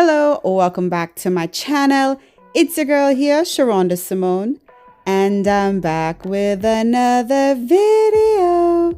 Hello, welcome back to my channel. It's your girl here, Sharonda Simone, and I'm back with another video.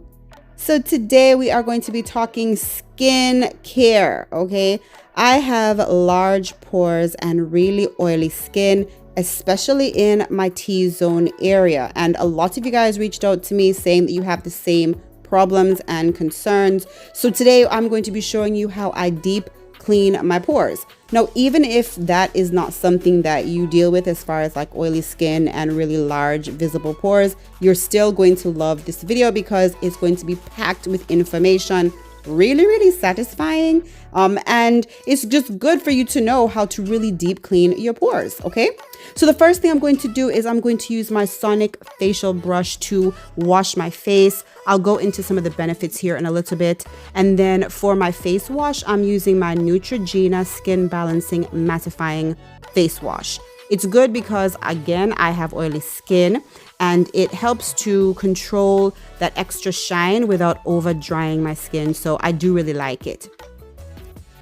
So today we are going to be talking skin care, okay? I have large pores and really oily skin, especially in my T-zone area. And a lot of you guys reached out to me saying that you have the same problems and concerns. So today I'm going to be showing you how I deep clean my pores. Now, even if that is not something that you deal with as far as like oily skin and really large visible pores, you're still going to love this video because it's going to be packed with information, really satisfying, and it's just good for you to know how to really deep clean your pores. Okay, so the first thing I'm going to do is I'm going to use my sonic facial brush to wash my face. I'll go into some of the benefits here in a little bit, and then for my face wash, I'm using my Neutrogena Skin Balancing Mattifying Face Wash. It's good because, again, I have oily skin and it helps to control that extra shine without over drying my skin. So I do really like it.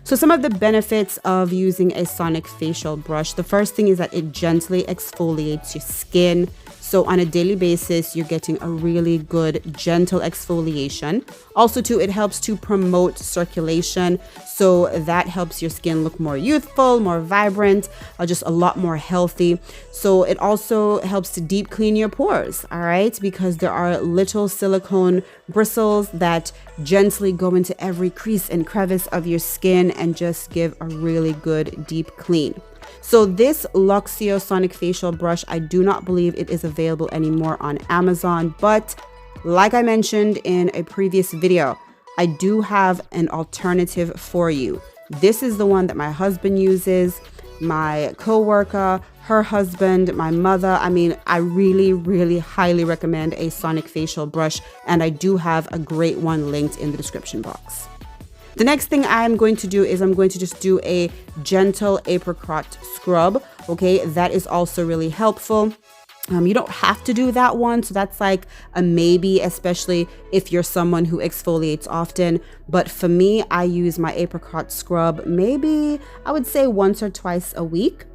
So some of the benefits of using a sonic facial brush, the first thing is that it gently exfoliates your skin. So on a daily basis, you're getting a really good, gentle exfoliation. Also too, it helps to promote circulation. So that helps your skin look more youthful, more vibrant, just a lot more healthy. So it also helps to deep clean your pores, all right? Because there are little silicone bristles that gently go into every crease and crevice of your skin and just give a really good deep clean. So this Luxio Sonic Facial Brush, I do not believe it is available anymore on Amazon, but like I mentioned in a previous video, I do have an alternative for you. This is the one that my husband uses, my coworker, her husband, my mother. I mean, I really highly recommend a Sonic Facial Brush, and I do have a great one linked in the description box. The next thing I'm going to do is I'm going to just do a gentle apricot scrub. Okay, that is also really helpful. You don't have to do that one, so that's like a maybe, especially if you're someone who exfoliates often. But for me, I use my apricot scrub maybe, I would say, once or twice a week.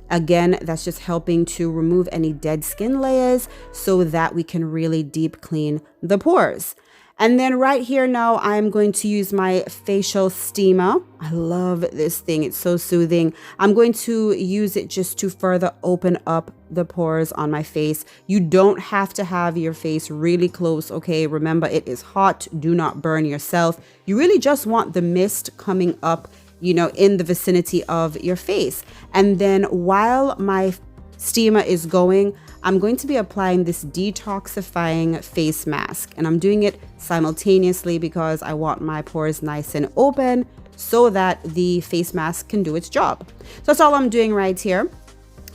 Again, that's just helping to remove any dead skin layers so that we can really deep clean the pores. And then right here now, I'm going to use my facial steamer. I love this thing. It's so soothing. I'm going to use it just to further open up the pores on my face. You don't have to have your face really close, okay? Remember, it is hot. Do not burn yourself. You really just want the mist coming up, you know, in the vicinity of your face. And then while my steamer is going, I'm going to be applying this detoxifying face mask, and I'm doing it simultaneously because I want my pores nice and open so that the face mask can do its job. So that's all I'm doing right here.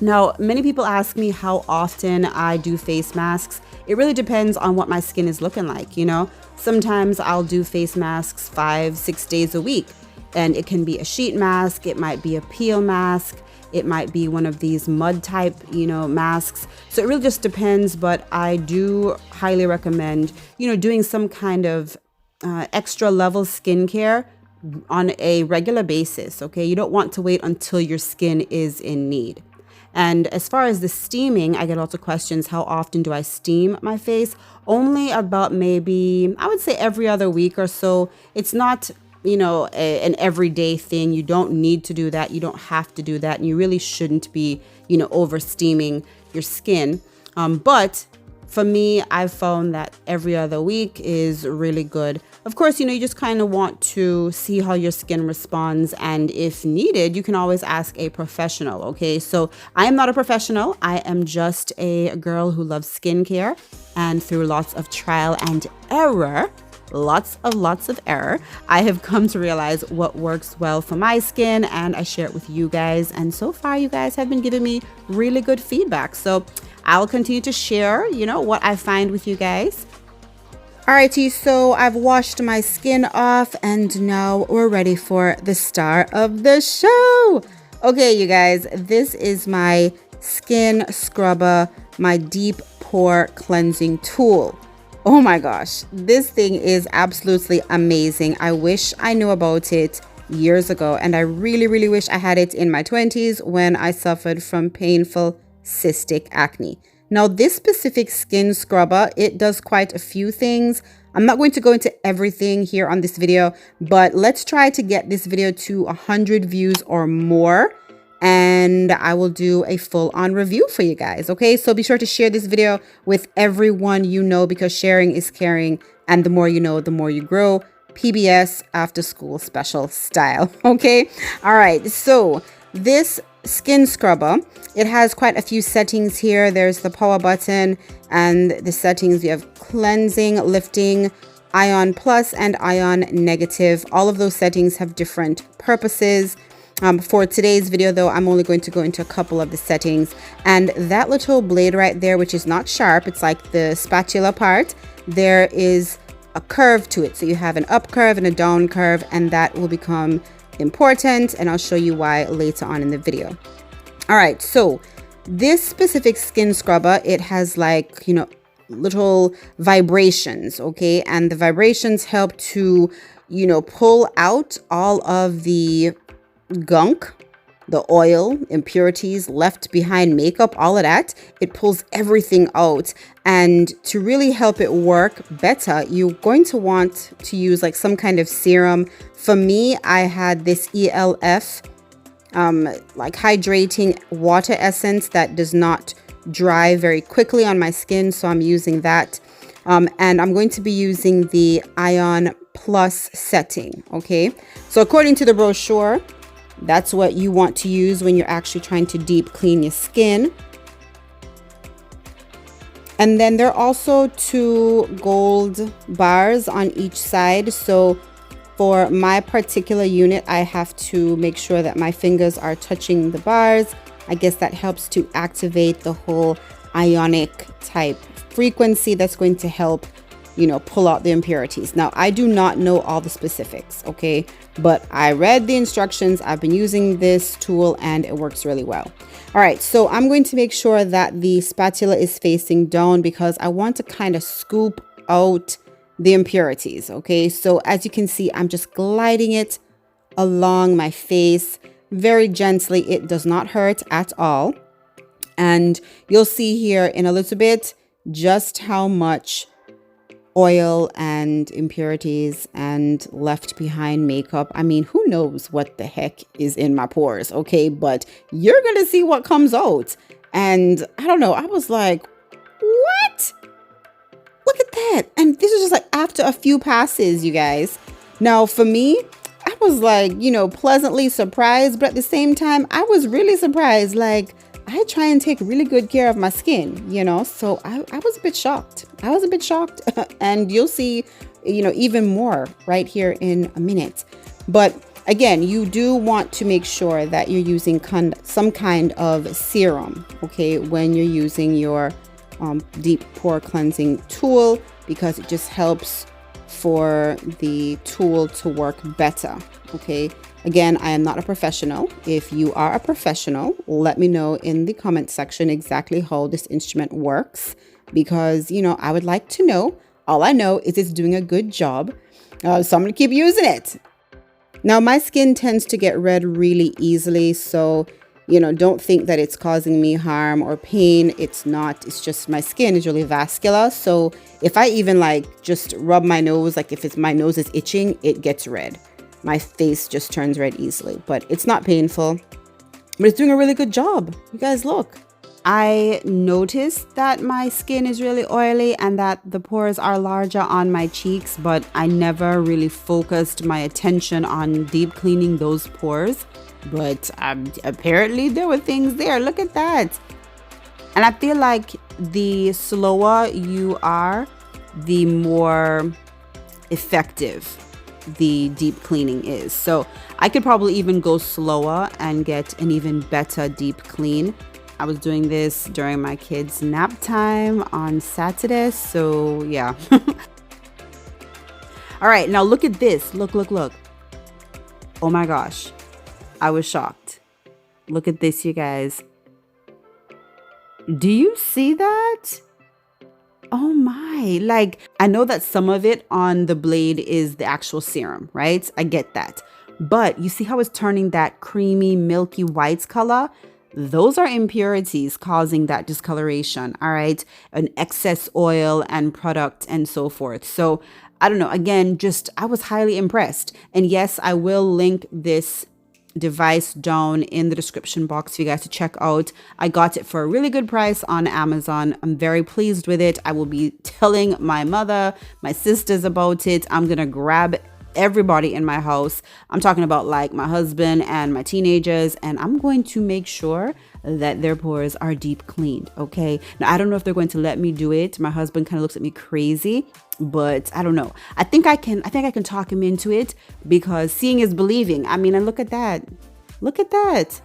Now, many people ask me how often I do face masks. It really depends on what my skin is looking like, you know. Sometimes I'll do face masks 5-6 days a week, and it can be a sheet mask, it might be a peel mask, it might be one of these mud type, you know, masks. So it really just depends, but I do highly recommend, you know, doing some kind of extra level skincare on a regular basis, okay? You don't want to wait until your skin is in need. And as far as the steaming, I get lots of questions. How often do I steam my face? Only about maybe, I would say every other week or so. It's not, you know, an everyday thing. You don't need to do that. You don't have to do that. And you really shouldn't be, you know, over steaming your skin. But for me, I've found that every other week is really good. Of course, you know, you just kind of want to see how your skin responds. And if needed, you can always ask a professional. Okay, so I am not a professional. I am just a girl who loves skincare, and through lots of trial and error, lots of error, I have come to realize what works well for my skin, and I share it with you guys. And so far, you guys have been giving me really good feedback. So I'll continue to share, you know, what I find with you guys. Alrighty, so I've washed my skin off, and now we're ready for the star of the show. Okay, you guys, this is my skin scrubber, my deep pore cleansing tool. Oh my gosh, this thing is absolutely amazing. I wish I knew about it years ago, and I really, really wish I had it in my 20s when I suffered from painful cystic acne. Now, this specific skin scrubber, it does quite a few things. I'm not going to go into everything here on this video, but let's try to get this video to 100 views or more, and I will do a full-on review for you guys. Okay, so be sure to share this video with everyone you know, because sharing is caring, and the more you know, the more you grow. PBS after school special style. Okay, all right, so this skin scrubber, it has quite a few settings here. There's the power button, and the settings, we have cleansing, lifting, ion plus, and ion negative. All of those settings have different purposes. For today's video though, I'm only going to go into a couple of the settings, and that little blade right there, which is not sharp, it's like the spatula part, there is a curve to it. So you have an up curve and a down curve, and that will become important, and I'll show you why later on in the video. All right, so this specific skin scrubber, it has like, you know, little vibrations, okay, and the vibrations help to, you know, pull out all of the gunk, the oil, impurities left behind, makeup, all of that. It pulls everything out, and to really help it work better, you're going to want to use like some kind of serum. For me, I had this ELF like hydrating water essence that does not dry very quickly on my skin, so I'm using that, and I'm going to be using the Ion Plus setting. Okay, so according to the brochure, that's what you want to use when you're actually trying to deep clean your skin. And then there are also 2 gold bars on each side. So for my particular unit, I have to make sure that my fingers are touching the bars. I guess that helps to activate the whole ionic type frequency that's going to help, you know, pull out the impurities. Now, I do not know all the specifics, okay, but I read the instructions. I've been using this tool and it works really well. All right, so I'm going to make sure that the spatula is facing down because I want to kind of scoop out the impurities. Okay, so as you can see, I'm just gliding it along my face very gently. It does not hurt at all, and you'll see here in a little bit just how much oil and impurities and left behind makeup. I mean, who knows what the heck is in my pores, okay? But you're gonna see what comes out. And I don't know, I was like, what? Look at that. And this is just like after a few passes, you guys. Now for me, I was like, you know, pleasantly surprised, but at the same time, I was really surprised. Like, I try and take really good care of my skin, you know, so I was a bit shocked. I was a bit shocked and you'll see, you know, even more right here in a minute. But again, you do want to make sure that you're using some kind of serum, okay, when you're using your deep pore cleansing tool, because it just helps for the tool to work better, okay? Again, I am not a professional. If you are a professional, let me know in the comment section exactly how this instrument works, because, you know, I would like to know. All I know is it's doing a good job. So I'm going to keep using it. Now, my skin tends to get red really easily. So, you know, don't think that it's causing me harm or pain. It's not. It's just my skin is really vascular. So if I even like just rub my nose, like if my nose is itching, it gets red. My face just turns red easily, but it's not painful, but it's doing a really good job. You guys look. I noticed that my skin is really oily and that the pores are larger on my cheeks, but I never really focused my attention on deep cleaning those pores. But apparently there were things there. Look at that. And I feel like the slower you are, the more effective the deep cleaning is. So I could probably even go slower and get an even better deep clean. I was doing this during my kids' nap time on Saturday. So yeah. All right, now look at this. Look. Oh my gosh. I was shocked. Look at this, you guys. Do you see that? Oh my, like I know that some of it on the blade is the actual serum, right? I get that. but you see how it's turning that creamy, milky white color? Those are impurities causing that discoloration, all right? An excess oil and product and so forth. So I don't know, again, I was highly impressed. And yes, I will link this device down in the description box for you guys to check out. I got it for a really good price on Amazon. I'm very pleased with it. I will be telling my mother, my sisters about it. I'm gonna grab everybody in my house. I'm talking about like my husband and my teenagers, and I'm going to make sure that their pores are deep cleaned. Okay. Now, I don't know if they're going to let me do it. My husband kind of looks at me crazy, but I don't know. I think I can talk him into it, because seeing is believing. I mean, and look at that. Look at that.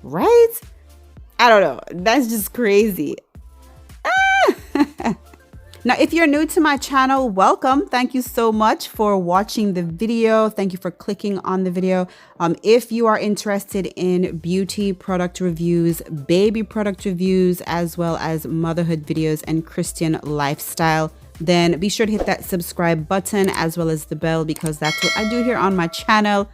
Right? I don't know. That's just crazy. Now, if you're new to my channel, welcome. Thank you so much for watching the video. Thank you for clicking on the video. If you are interested in beauty product reviews, baby product reviews, as well as motherhood videos and Christian lifestyle, then be sure to hit that subscribe button as well as the bell, because that's what I do here on my channel.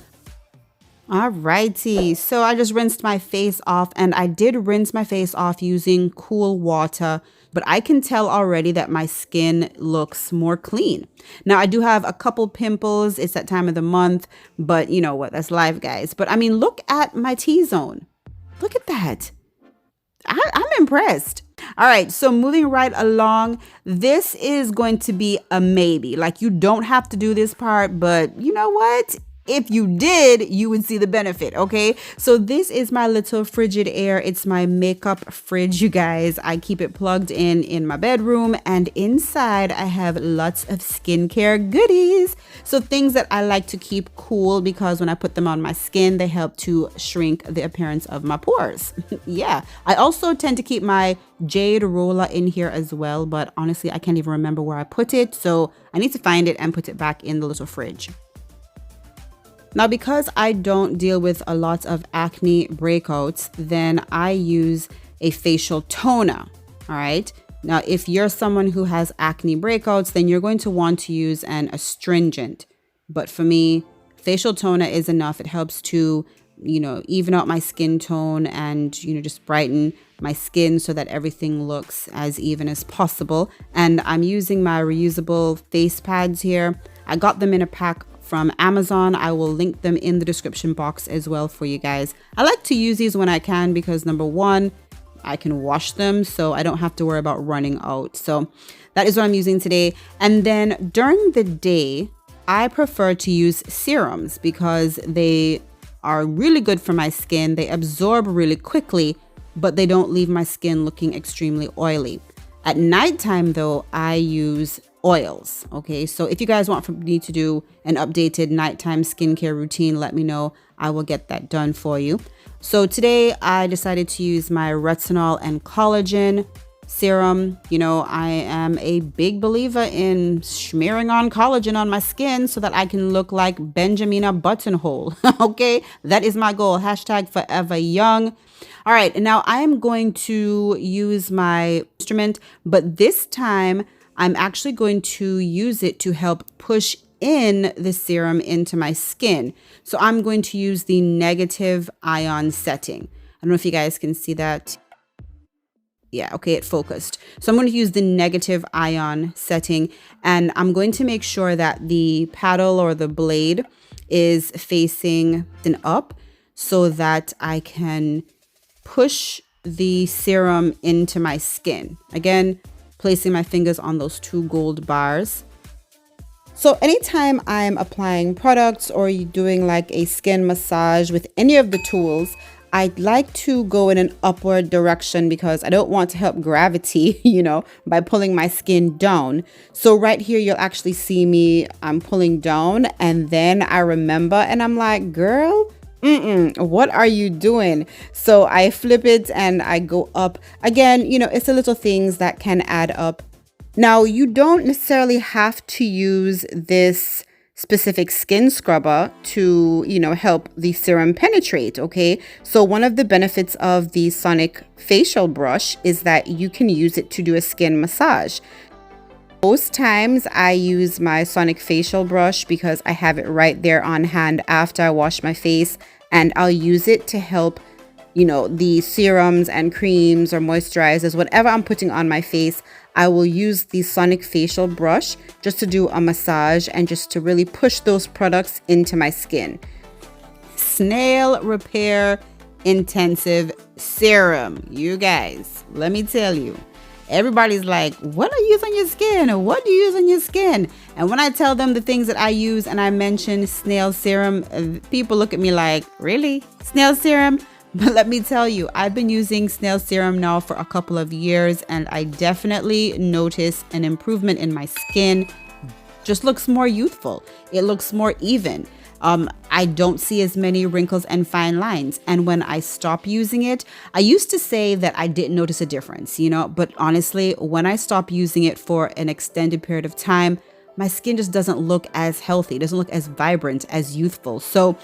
Alrighty, so I just rinsed my face off, and I did rinse my face off using cool water, but I can tell already that my skin looks more clean. Now, I do have a couple pimples. It's that time of the month, but you know what? That's life, guys. But I mean, look at my T-zone. Look at that. I'm impressed. All right, so moving right along, this is going to be a maybe. Like, you don't have to do this part, but you know what? If you did, you would see the benefit, okay? So this is my little Frigid Air. It's my makeup fridge, you guys. I keep it plugged in my bedroom, and inside I have lots of skincare goodies. So things that I like to keep cool, because when I put them on my skin, they help to shrink the appearance of my pores. Yeah, I also tend to keep my jade roller in here as well, but honestly, I can't even remember where I put it. So I need to find it and put it back in the little fridge. Now, because I don't deal with a lot of acne breakouts, then I use a facial toner, all right? Now, if you're someone who has acne breakouts, then you're going to want to use an astringent. But for me, facial toner is enough. It helps to, you know, even out my skin tone and, you know, just brighten my skin so that everything looks as even as possible. And I'm using my reusable face pads here. I got them in a pack from Amazon. I will link them in the description box as well for you guys. I like to use these when I can, because number one, I can wash them, so I don't have to worry about running out. So that is what I'm using today. And then during the day, I prefer to use serums, because they are really good for my skin. They absorb really quickly, but they don't leave my skin looking extremely oily. At nighttime though, I use oils. Okay, so if you guys want me to do an updated nighttime skincare routine, let me know. I will get that done for you. So today I decided to use my retinol and collagen serum. You know, I am a big believer in smearing on collagen on my skin so that I can look like Benjamina Buttonhole. Okay, that is my goal. Hashtag forever young. All right, and now I am going to use my instrument, but this time I'm actually going to use it to help push in the serum into my skin. So I'm going to use the negative ion setting. I don't know if you guys can see that. Yeah, okay, it focused. So I'm going to use the negative ion setting, and I'm going to make sure that the paddle or the blade is facing up so that I can push the serum into my skin. Again, placing my fingers on those two gold bars. So anytime I'm applying products or doing like a skin massage with any of the tools, I'd like to go in an upward direction, because I don't want to help gravity, you know, by pulling my skin down. So right here, you'll actually see me, I'm pulling down, and then I remember and I'm like, girl, what are you doing? So I flip it and I go up. Again, you know, it's the little things that can add up. Now, you don't necessarily have to use this specific skin scrubber to, you know, help the serum penetrate, okay? So one of the benefits of the Sonic facial brush is that you can use it to do a skin massage. Most times I use my sonic facial brush because I have it right there on hand after I wash my face, and I'll use it to help, you know, the serums and creams or moisturizers, whatever I'm putting on my face. I will use the sonic facial brush just to do a massage and just to really push those products into my skin. Snail Repair Intensive Serum. You guys, let me tell you, everybody's like, what do you use on your skin? Or what do you use on your skin? And when I tell them the things that I use and I mention snail serum, people look at me like, really? Snail serum? But let me tell you, I've been using snail serum now for a couple of years, and I definitely notice an improvement in my skin. Just looks more youthful. It looks more even. I don't see as many wrinkles and fine lines. And when I stop using it, I used to say that I didn't notice a difference, you know, but honestly, when I stop using it for an extended period of time, my skin just doesn't look as healthy. It doesn't look as vibrant, as youthful. So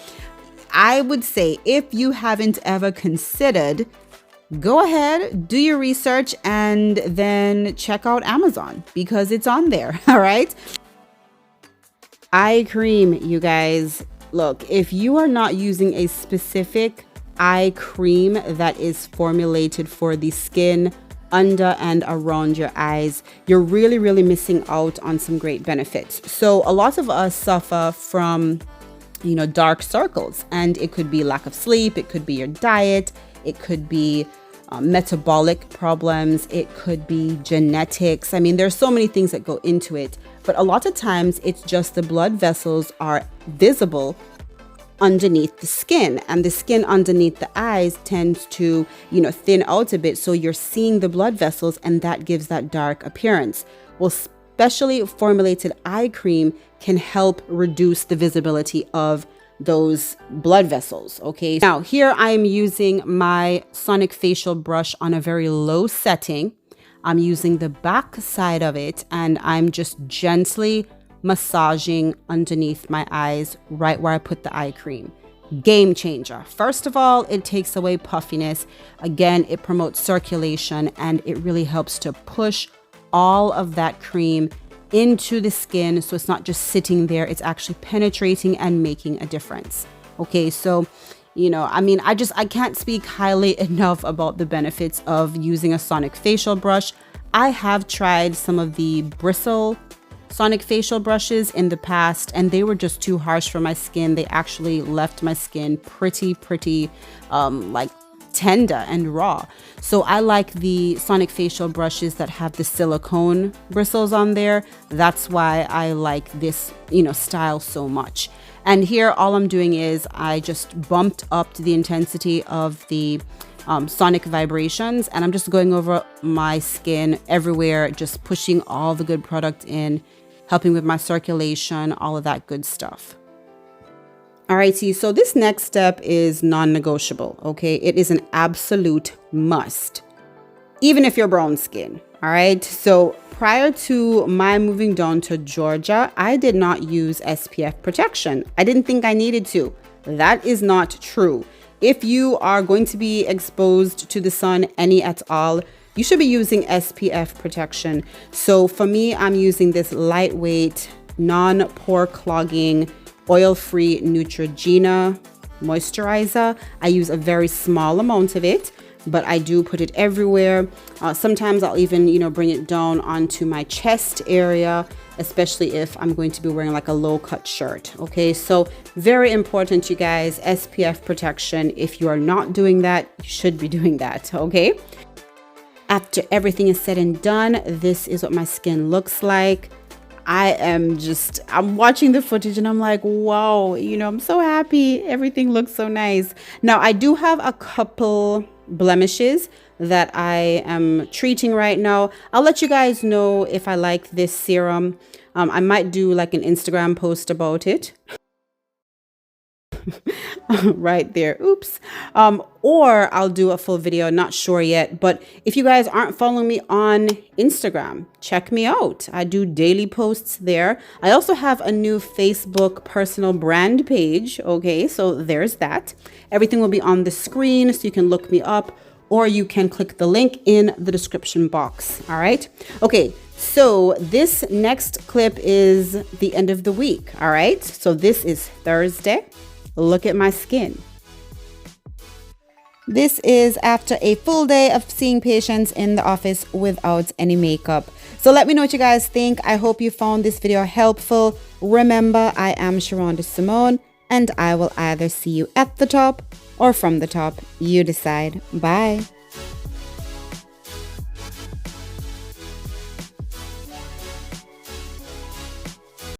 I would say, if you haven't ever considered, go ahead, do your research, and then check out Amazon because it's on there. All right. Eye cream, you guys. Look, if you are not using a specific eye cream that is formulated for the skin under and around your eyes, you're really missing out on some great benefits. So a lot of us suffer from, you know, dark circles, and it could be lack of sleep, it could be your diet, it could be metabolic problems, it could be genetics. I mean, there's so many things that go into it, but a lot of times it's just the blood vessels are visible underneath the skin, and the skin underneath the eyes tends to, you know, thin out a bit, so you're seeing the blood vessels, and that gives that dark appearance. Well, specially formulated eye cream can help reduce the visibility of those blood vessels. Okay, now here I am using my sonic facial brush on a very low setting. I'm using the back side of it, and I'm just gently massaging underneath my eyes right where I put the eye cream. Game changer. First of all, it takes away puffiness. Again, it promotes circulation, and it really helps to push all of that cream into the skin, so it's not just sitting there, it's actually penetrating and making a difference. Okay, so, you know, I mean, I can't speak highly enough about the benefits of using a sonic facial brush. I have tried some of the bristle sonic facial brushes in the past, and they were just too harsh for my skin. They actually left my skin pretty like tender and raw. So I like the sonic facial brushes that have the silicone bristles on there. That's why I like this, you know, style so much. And here all I'm doing is I just bumped up to the intensity of the sonic vibrations, and I'm just going over my skin everywhere, just pushing all the good product in, helping with my circulation, all of that good stuff. Alrighty, so this next step is non-negotiable, okay? It is an absolute must, even if you're brown skin, all right? So prior to my moving down to Georgia, I did not use SPF protection. I didn't think I needed to. That is not true. If you are going to be exposed to the sun any at all, you should be using SPF protection. So for me, I'm using this lightweight, non-pore clogging, oil-free Neutrogena moisturizer. I use a very small amount of it, but I do put it everywhere. Sometimes I'll even, you know, bring it down onto my chest area, especially if I'm going to be wearing like a low-cut shirt. Okay, so very important, you guys, SPF protection. If you are not doing that, you should be doing that, okay? After everything is said and done, this is what my skin looks like. I'm watching the footage and I'm like, wow, you know, I'm so happy. Everything looks so nice. Now, I do have a couple blemishes that I am treating right now. I'll let you guys know if I like this serum. I might do like an Instagram post about it. Right there, oops. Or I'll do a full video, not sure yet. But if you guys aren't following me on Instagram, check me out. I do daily posts there. I also have a new Facebook personal brand page. Okay, so there's that. Everything will be on the screen, so you can look me up, or you can click the link in the description box. All right. Okay, So this next clip is the end of the week, all right? So this is Thursday. Look at my skin. This is after a full day of seeing patients in the office without any makeup. So let me know what you guys think. I hope you found this video helpful. Remember, I am Sharonda Simone, and I will either see you at the top or from the top. You decide. Bye.